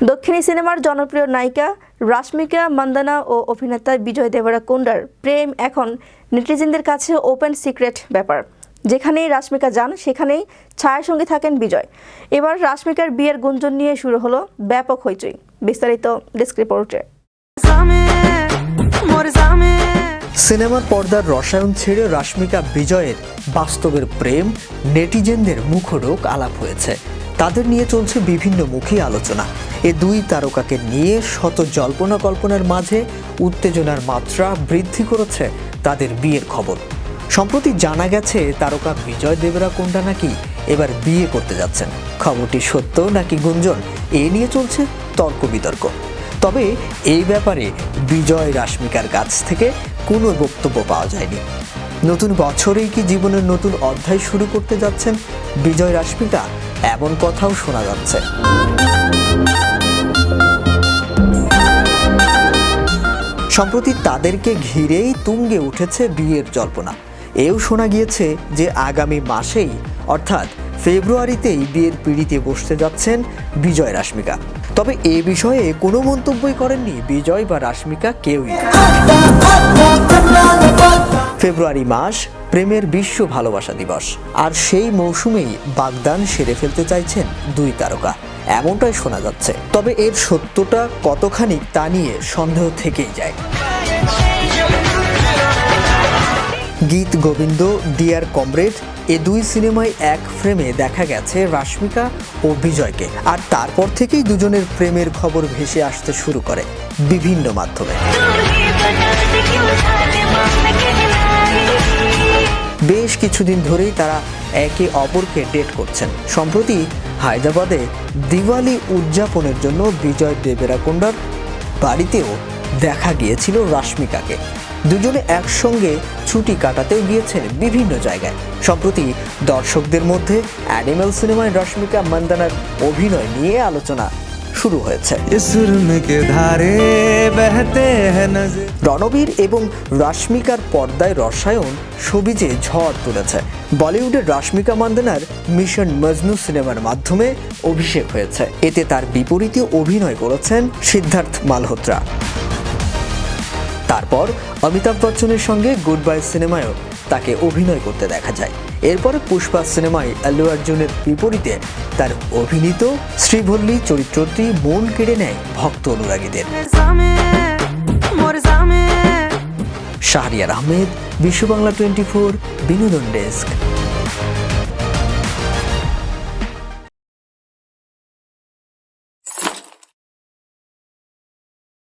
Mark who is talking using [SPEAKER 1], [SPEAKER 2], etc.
[SPEAKER 1] দক্ষিণী সিনেমার জনপ্রিয় নায়িকা রাশমিকা মান্দানা ও অভিনেতা বিজয় দেবরাকোন্ডার প্রেম এখন নেটিজেনদের কাছে ওপেন সিক্রেট ব্যাপার। যেখানেই রাশমিকা যান সেখানেই ছায়ার সঙ্গে থাকেন বিজয়। এবার রাশমিকার বিয়ের গুঞ্জন নিয়ে শুরু হলো ব্যাপক হইচই। বিস্তারিত ডেস্ক রিপোর্টে।
[SPEAKER 2] সিনেমার পর্দার রসায়ন ছেড়ে রাশমিকা বিজয়ের বাস্তবের প্রেম নেটিজেনদের মুখরোগ আলাপ হয়েছে। তাদের নিয়ে চলছে বিভিন্ন মুখী আলোচনা। এ দুই তারকাকে নিয়ে শত জল্পনা কল্পনার মাঝে উত্তেজনার মাত্রা বৃদ্ধি করেছে তাদের বিয়ের খবর। সম্প্রতি জানা গেছে তারকা বিজয় দেবরাকোন্ডা নাকি এবার বিয়ে করতে যাচ্ছেন। খবরটি সত্য নাকি গুঞ্জন, এ নিয়ে চলছে তর্ক বিতর্ক। তবে এই ব্যাপারে বিজয় রাশমিকার কাছ থেকে কোনো বক্তব্য পাওয়া যায়নি। নতুন বছরেই কি জীবনের নতুন অধ্যায় শুরু করতে যাচ্ছেন বিজয় রাশমিকা, এমন কথাও শোনা যাচ্ছে। সম্প্রতি তাদেরকে ঘিরেই তুঙ্গে উঠেছে বিয়ের জল্পনা। এও শোনা গিয়েছে যে আগামী মাসেই অর্থাৎ ফেব্রুয়ারিতেই বিয়ের পিঁড়িতে বসতে যাচ্ছেন বিজয় রাশমিকা। তবে এ বিষয়ে কোনো মন্তব্যই করেননি বিজয় বা রাশমিকা কেউই। ফেব্রুয়ারি মাস প্রেমের বিশ্ব ভালোবাসা দিবস, আর সেই মৌসুমেই বাগদান সেরে ফেলতে চাইছেন দুই তারকা, এমনটাই শোনা যাচ্ছে। তবে এর সত্যতা কতখানি তা নিয়ে সন্দেহ থেকেই যায়। গীত গোবিন্দ, ডিয়ার কমরেড এ দুই সিনেমায় এক ফ্রেমে দেখা গেছে রাশমিকা ও বিজয়কে, আর তারপর থেকেই দুজনের প্রেমের খবর ভেসে আসতে শুরু করে বিভিন্ন মাধ্যমে। বেশ কিছুদিন ধরেই তারা একে অপরকে ডেট করছেন। সম্প্রতি হায়দ্রাবাদে দিওয়ালি উদযাপনের জন্য বিজয় দেবরাকোন্ডার বাড়িতেও দেখা গিয়েছিল রাশমিকাকে। দুজনে একসঙ্গে ছুটি কাটাতেও গিয়েছেন বিভিন্ন জায়গায়। সম্প্রতি দর্শকদের মধ্যে অ্যানিমেল সিনেমায় রাশমিকা মান্দানার অভিনয় নিয়ে আলোচনা শুরু হয়েছে। রণবীর এবং রাশমিকার পর্দায় রসায়ন সবিজে ঝড় তুলেছে। বলিউডের রাশমিকা মান্দানার মিশন মজনু সিনেমার মাধ্যমে অভিষেক হয়েছে। এতে তার বিপরীতে অভিনয় করেছেন সিদ্ধার্থ মালহোত্রা। তারপর অমিতাভ বচ্চনের সঙ্গে গুড বাই সিনেমায়ও তাকে অভিনয় করতে দেখা যায়। এরপরে পুষ্পা সিনেমায় আল্লু অর্জুনের বিপরীতে তার অভিনীত শ্রীভল্লী চরিত্রটি মন কেড়ে নেয় ভক্ত অনুরাগীদের। শাহরিয়ার আহমেদ, বিশ্ব বাংলা 24, বিনোদন ডেস্ক।